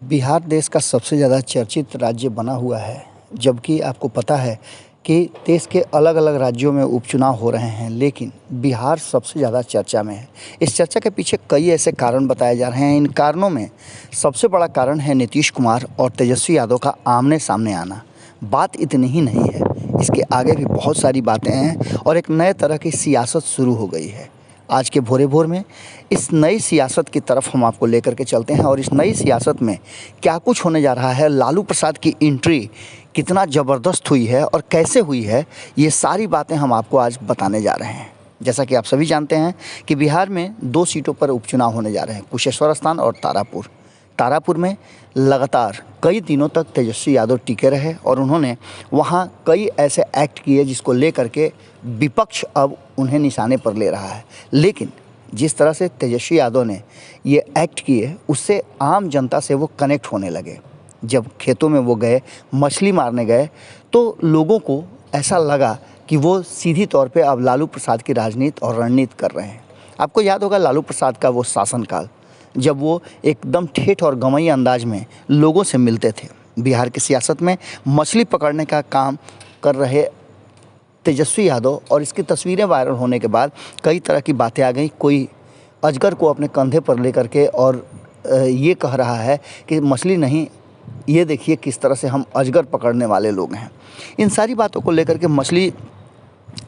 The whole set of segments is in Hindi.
बिहार देश का सबसे ज़्यादा चर्चित राज्य बना हुआ है, जबकि आपको पता है कि देश के अलग-अलग राज्यों में उपचुनाव हो रहे हैं, लेकिन बिहार सबसे ज़्यादा चर्चा में है। इस चर्चा के पीछे कई ऐसे कारण बताए जा रहे हैं। इन कारणों में सबसे बड़ा कारण है नीतीश कुमार और तेजस्वी यादव का आमने-सामने आना। बात इतनी ही नहीं है, इसके आगे भी बहुत सारी बातें हैं और एक नए तरह की सियासत शुरू हो गई है। आज के भोरे-भोर में इस नई सियासत की तरफ हम आपको लेकर के चलते हैं और इस नई सियासत में क्या कुछ होने जा रहा है, लालू प्रसाद की एंट्री कितना ज़बरदस्त हुई है और कैसे हुई है, ये सारी बातें हम आपको आज बताने जा रहे हैं। जैसा कि आप सभी जानते हैं कि बिहार में 2 सीटों पर उपचुनाव होने जा रहे हैं, कुशेश्वर स्थान और तारापुर। तारापुर में लगातार कई दिनों तक तेजस्वी यादव टिके रहे और उन्होंने वहाँ कई ऐसे एक्ट किए जिसको लेकर के विपक्ष अब उन्हें निशाने पर ले रहा है। लेकिन जिस तरह से तेजस्वी यादव ने ये एक्ट किए, उससे आम जनता से वो कनेक्ट होने लगे। जब खेतों में वो गए, मछली मारने गए, तो लोगों को ऐसा लगा कि वो सीधी तौर पे अब लालू प्रसाद की राजनीति और रणनीति कर रहे हैं। आपको याद होगा लालू प्रसाद का वो शासनकाल, जब वो एकदम ठेठ और गंवई अंदाज में लोगों से मिलते थे। बिहार की सियासत में मछली पकड़ने का काम कर रहे तेजस्वी यादव और इसकी तस्वीरें वायरल होने के बाद कई तरह की बातें आ गई। कोई अजगर को अपने कंधे पर लेकर के और ये कह रहा है कि मछली नहीं, ये देखिए किस तरह से हम अजगर पकड़ने वाले लोग हैं। इन सारी बातों को लेकर के मछली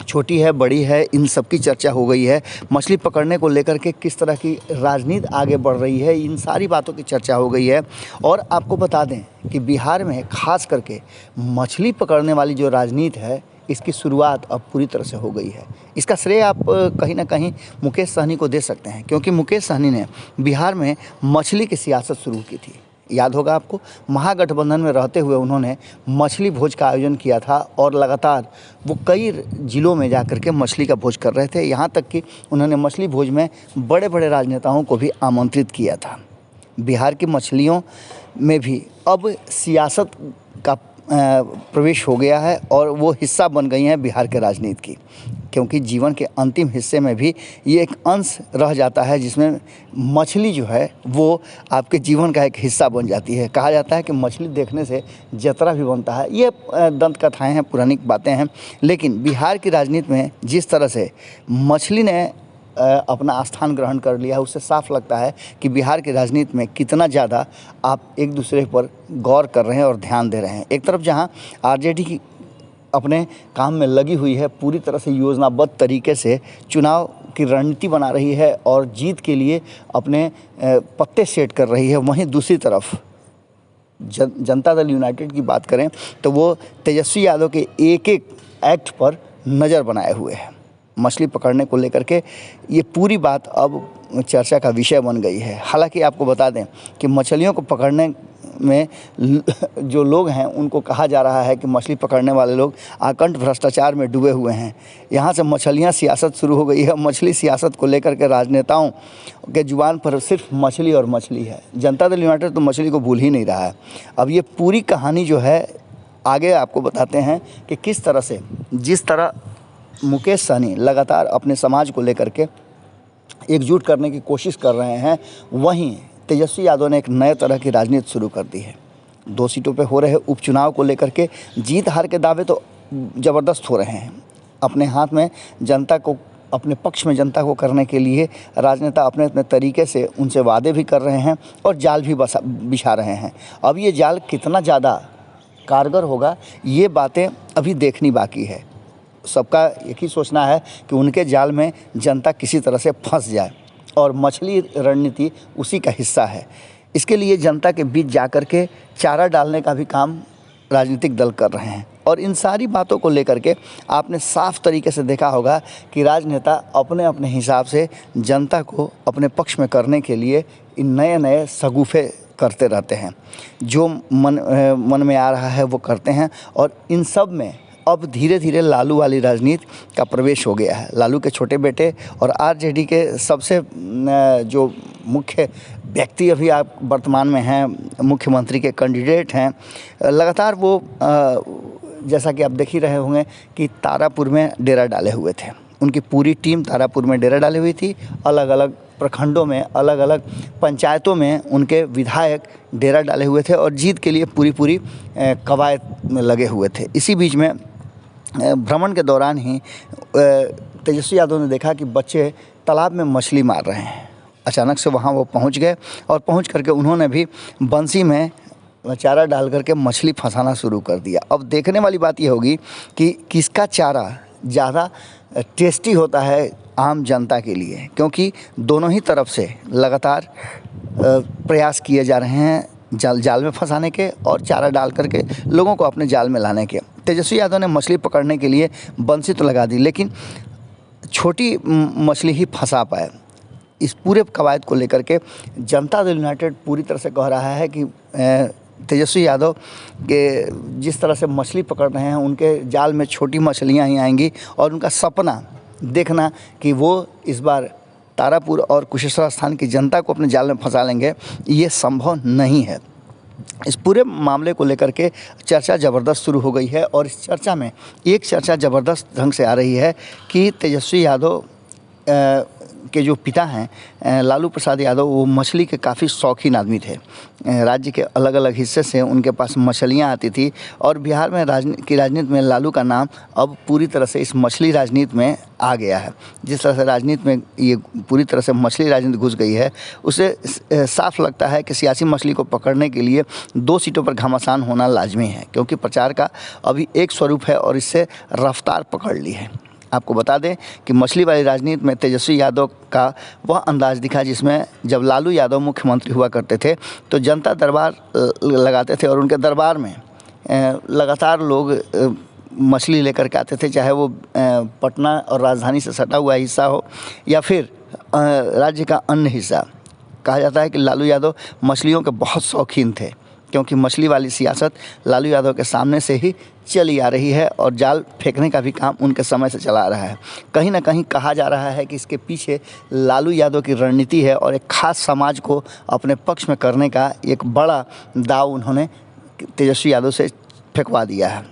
छोटी है, बड़ी है, इन सब की चर्चा हो गई है। मछली पकड़ने को लेकर के किस तरह की राजनीति आगे बढ़ रही है, इन सारी बातों की चर्चा हो गई है। और आपको बता दें कि बिहार में खास करके मछली पकड़ने वाली जो राजनीति है, इसकी शुरुआत अब पूरी तरह से हो गई है। इसका श्रेय आप कहीं न कहीं मुकेश सहनी को दे सकते हैं, क्योंकि मुकेश सहनी ने बिहार में मछली की सियासत शुरू की थी। याद होगा आपको, महागठबंधन में रहते हुए उन्होंने मछली भोज का आयोजन किया था और लगातार वो कई ज़िलों में जाकर के मछली का भोज कर रहे थे। यहाँ तक कि उन्होंने मछली भोज में बड़े-बड़े राजनेताओं को भी आमंत्रित किया था। बिहार की मछलियों में भी अब सियासत का प्रवेश हो गया है और वो हिस्सा बन गई हैं बिहार के राजनीति की, क्योंकि जीवन के अंतिम हिस्से में भी ये एक अंश रह जाता है जिसमें मछली जो है वो आपके जीवन का एक हिस्सा बन जाती है। कहा जाता है कि मछली देखने से जतरा भी बनता है। ये दंत कथाएँ हैं, पुरानी बातें हैं। लेकिन बिहार की राजनीति में जिस तरह से मछली ने अपना स्थान ग्रहण कर लिया है, उससे साफ लगता है कि बिहार की राजनीति में कितना ज़्यादा आप एक दूसरे पर गौर कर रहे हैं और ध्यान दे रहे हैं। एक तरफ जहां आरजेडी की अपने काम में लगी हुई है, पूरी तरह से योजनाबद्ध तरीके से चुनाव की रणनीति बना रही है और जीत के लिए अपने पत्ते सेट कर रही है, वहीं दूसरी तरफ जनता दल यूनाइटेड की बात करें तो वो तेजस्वी यादव के एक-एक एक्ट पर नज़र बनाए हुए है। मछली पकड़ने को लेकर के ये पूरी बात अब चर्चा का विषय बन गई है। हालांकि आपको बता दें कि मछलियों को पकड़ने में जो लोग हैं उनको कहा जा रहा है कि मछली पकड़ने वाले लोग आकंठ भ्रष्टाचार में डूबे हुए हैं। यहाँ से मछलियाँ सियासत शुरू हो गई है। मछली सियासत को लेकर के राजनेताओं के जुबान पर सिर्फ मछली और मछली है। जनता दल यूनाइटेड तो मछली को भूल ही नहीं रहा है। अब ये पूरी कहानी जो है आगे आपको बताते हैं कि किस तरह से, जिस तरह मुकेश सहनी लगातार अपने समाज को लेकर के एकजुट करने की कोशिश कर रहे हैं, वहीं तेजस्वी यादव ने एक नए तरह की राजनीति शुरू कर दी है। 2 सीटों पे हो रहे उपचुनाव को लेकर के जीत हार के दावे तो ज़बरदस्त हो रहे हैं। अपने हाथ में जनता को, अपने पक्ष में जनता को करने के लिए राजनेता अपने अपने तरीके से उनसे वादे भी कर रहे हैं और जाल भी बिछा रहे हैं। अब ये जाल कितना ज़्यादा कारगर होगा, ये बातें अभी देखनी बाकी है। सबका एक ही सोचना है कि उनके जाल में जनता किसी तरह से फंस जाए और मछली रणनीति उसी का हिस्सा है। इसके लिए जनता के बीच जाकर के चारा डालने का भी काम राजनीतिक दल कर रहे हैं। और इन सारी बातों को लेकर के आपने साफ तरीके से देखा होगा कि राजनेता अपने अपने हिसाब से जनता को अपने पक्ष में करने के लिए इन नए नए शगुफे करते रहते हैं। जो मन में आ रहा है वो करते हैं और इन सब में अब धीरे धीरे लालू वाली राजनीति का प्रवेश हो गया है। लालू के छोटे बेटे और आरजेडी के सबसे जो मुख्य व्यक्ति अभी आप वर्तमान में हैं, मुख्यमंत्री के कैंडिडेट हैं, लगातार वो जैसा कि आप देख ही रहे होंगे कि तारापुर में डेरा डाले हुए थे। उनकी पूरी टीम तारापुर में डेरा डाली हुई थी। अलग अलग प्रखंडों में, अलग अलग पंचायतों में उनके विधायक डेरा डाले हुए थे और जीत के लिए पूरी कवायद में लगे हुए थे। इसी बीच में भ्रमण के दौरान ही तेजस्वी यादव ने देखा कि बच्चे तालाब में मछली मार रहे हैं। अचानक से वहाँ वो पहुँच गए और पहुँच करके उन्होंने भी बंसी में चारा डाल करके मछली फंसाना शुरू कर दिया। अब देखने वाली बात ये होगी कि किसका चारा ज़्यादा टेस्टी होता है आम जनता के लिए, क्योंकि दोनों ही तरफ से लगातार प्रयास किए जा रहे हैं जाल में फंसाने के और चारा डाल करके लोगों को अपने जाल में लाने के। तेजस्वी यादव ने मछली पकड़ने के लिए बंसी तो लगा दी, लेकिन छोटी मछली ही फंसा पाए। इस पूरे कवायद को लेकर के जनता दल यूनाइटेड पूरी तरह से कह रहा है कि तेजस्वी यादव के जिस तरह से मछली पकड़ रहे हैं, उनके जाल में छोटी मछलियां ही आएंगी और उनका सपना देखना कि वो इस बार तारापुर और कुशेश्वर स्थान की जनता को अपने जाल में फंसा लेंगे, ये संभव नहीं है। इस पूरे मामले को लेकर के चर्चा ज़बरदस्त शुरू हो गई है और इस चर्चा में एक चर्चा ज़बरदस्त ढंग से आ रही है कि तेजस्वी यादव के जो पिता हैं लालू प्रसाद यादव, वो मछली के काफ़ी शौकीन आदमी थे। राज्य के अलग अलग हिस्से से उनके पास मछलियां आती थी और बिहार में राजनीति में लालू का नाम अब पूरी तरह से इस मछली राजनीति में आ गया है। जिस तरह से राजनीति में ये पूरी तरह से मछली राजनीति घुस गई है, उससे साफ लगता है कि सियासी मछली को पकड़ने के लिए 2 सीटों पर घमासान होना लाजमी है, क्योंकि प्रचार का अभी एक स्वरूप है और इससे रफ्तार पकड़ ली है। आपको बता दें कि मछली वाली राजनीति में तेजस्वी यादव का वह अंदाज दिखा जिसमें जब लालू यादव मुख्यमंत्री हुआ करते थे तो जनता दरबार लगाते थे और उनके दरबार में लगातार लोग मछली लेकर के आते थे, चाहे वो पटना और राजधानी से सटा हुआ हिस्सा हो या फिर राज्य का अन्य हिस्सा। कहा जाता है कि लालू यादव मछलियों के बहुत शौकीन थे, क्योंकि मछली वाली सियासत लालू यादव के सामने से ही चली आ रही है और जाल फेंकने का भी काम उनके समय से चला आ रहा है। कहीं ना कहीं कहा जा रहा है कि इसके पीछे लालू यादव की रणनीति है और एक खास समाज को अपने पक्ष में करने का एक बड़ा दाव उन्होंने तेजस्वी यादव से फेंकवा दिया है।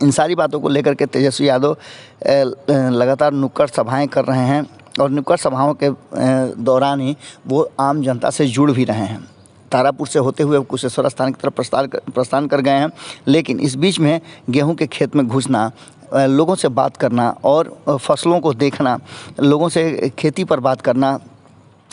इन सारी बातों को लेकर के तेजस्वी यादव लगातार नुक्कड़ सभाएँ कर रहे हैं और नुक्कड़ सभाओं के दौरान ही वो आम जनता से जुड़ भी रहे हैं। तारापुर से होते हुए कुशेश्वर स्थान की तरफ प्रस्थान कर गए हैं, लेकिन इस बीच में गेहूं के खेत में घुसना, लोगों से बात करना और फसलों को देखना, लोगों से खेती पर बात करना,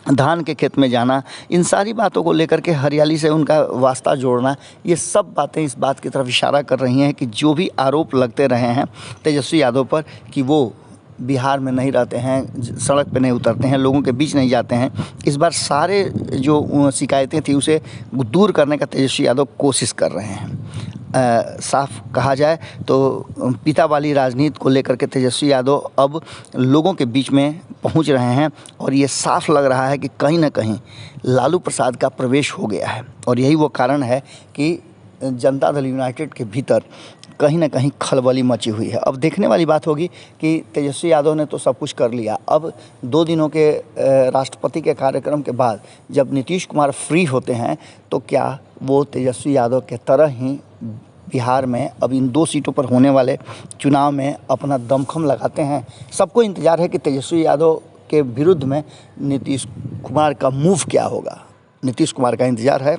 धान के खेत में जाना, इन सारी बातों को लेकर के हरियाली से उनका वास्ता जोड़ना, ये सब बातें इस बात की तरफ इशारा कर रही हैं कि जो भी आरोप लगते रहे हैं तेजस्वी यादव पर कि वो बिहार में नहीं रहते हैं, सड़क पे नहीं उतरते हैं, लोगों के बीच नहीं जाते हैं, इस बार सारे जो शिकायतें थी उसे दूर करने का तेजस्वी यादव कोशिश कर रहे हैं। साफ कहा जाए तो पिता वाली राजनीति को लेकर के तेजस्वी यादव अब लोगों के बीच में पहुंच रहे हैं और ये साफ लग रहा है कि कहीं ना कहीं लालू प्रसाद का प्रवेश हो गया है और यही वो कारण है कि जनता दल यूनाइटेड के भीतर कहीं ना कहीं खलबली मची हुई है। अब देखने वाली बात होगी कि तेजस्वी यादव ने तो सब कुछ कर लिया, अब 2 दिनों के राष्ट्रपति के कार्यक्रम के बाद जब नीतीश कुमार फ्री होते हैं तो क्या वो तेजस्वी यादव के तरह ही बिहार में अब इन 2 सीटों पर होने वाले चुनाव में अपना दमखम लगाते हैं। सबको इंतज़ार है कि तेजस्वी यादव के विरुद्ध में नीतीश कुमार का मूव क्या होगा। नीतीश कुमार का इंतज़ार है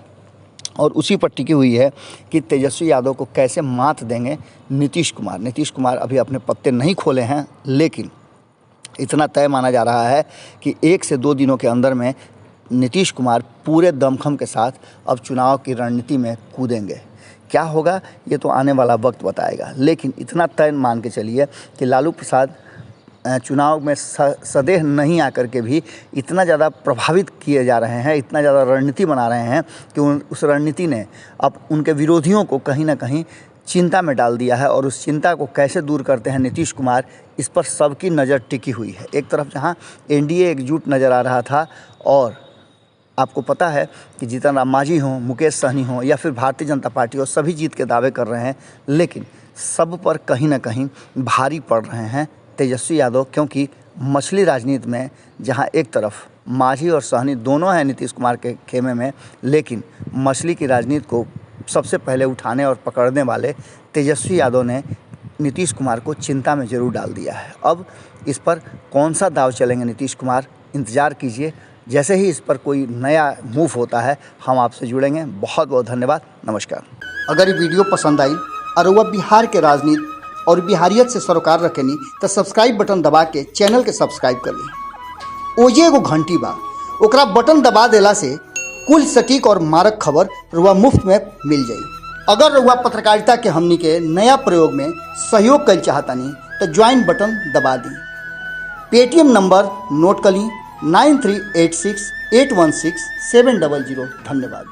और उसी पर टिकी हुई है कि तेजस्वी यादव को कैसे मात देंगे नीतीश कुमार। नीतीश कुमार अभी अपने पत्ते नहीं खोले हैं, लेकिन इतना तय माना जा रहा है कि 1 से 2 दिनों के अंदर में नीतीश कुमार पूरे दमखम के साथ अब चुनाव की रणनीति में कूदेंगे। क्या होगा ये तो आने वाला वक्त बताएगा, लेकिन इतना तय मान के चलिए कि लालू प्रसाद चुनाव में सदेह नहीं आकर के भी इतना ज़्यादा प्रभावित किए जा रहे हैं, इतना ज़्यादा रणनीति बना रहे हैं कि उस रणनीति ने अब उनके विरोधियों को कहीं ना कहीं चिंता में डाल दिया है और उस चिंता को कैसे दूर करते हैं नीतीश कुमार, इस पर सबकी नज़र टिकी हुई है। एक तरफ जहां एनडीए एकजुट नज़र आ रहा था और आपको पता है कि जीतन राम मांझी हों, मुकेश सहनी हों या फिर भारतीय जनता पार्टी हो, सभी जीत के दावे कर रहे हैं, लेकिन सब पर कहीं ना कहीं भारी पड़ रहे हैं तेजस्वी यादव, क्योंकि मछली राजनीति में जहां एक तरफ मांझी और सहनी दोनों हैं नीतीश कुमार के खेमे में, लेकिन मछली की राजनीति को सबसे पहले उठाने और पकड़ने वाले तेजस्वी यादव ने नीतीश कुमार को चिंता में ज़रूर डाल दिया है। अब इस पर कौन सा दाव चलेंगे नीतीश कुमार, इंतज़ार कीजिए। जैसे ही इस पर कोई नया मूव होता है हम आपसे जुड़ेंगे। बहुत बहुत धन्यवाद। नमस्कार। अगर ये वीडियो पसंद आई और वह बिहार के राजनीति और बिहारियत से सरोकार रखेनी तो सब्सक्राइब बटन दबा के चैनल के सब्सक्राइब कर ली। ओजे एगो घंटी बा, ओकरा बटन दबा देला से कुल सटीक और मारक खबर रुआ मुफ्त में मिल जाई। अगर रुआ पत्रकारिता के हमनी के नया प्रयोग में सहयोग कर चाहतानी तो ज्वाइन बटन दबा दी। पेटीएम नंबर नोट कर ली 9386816700। धन्यवाद।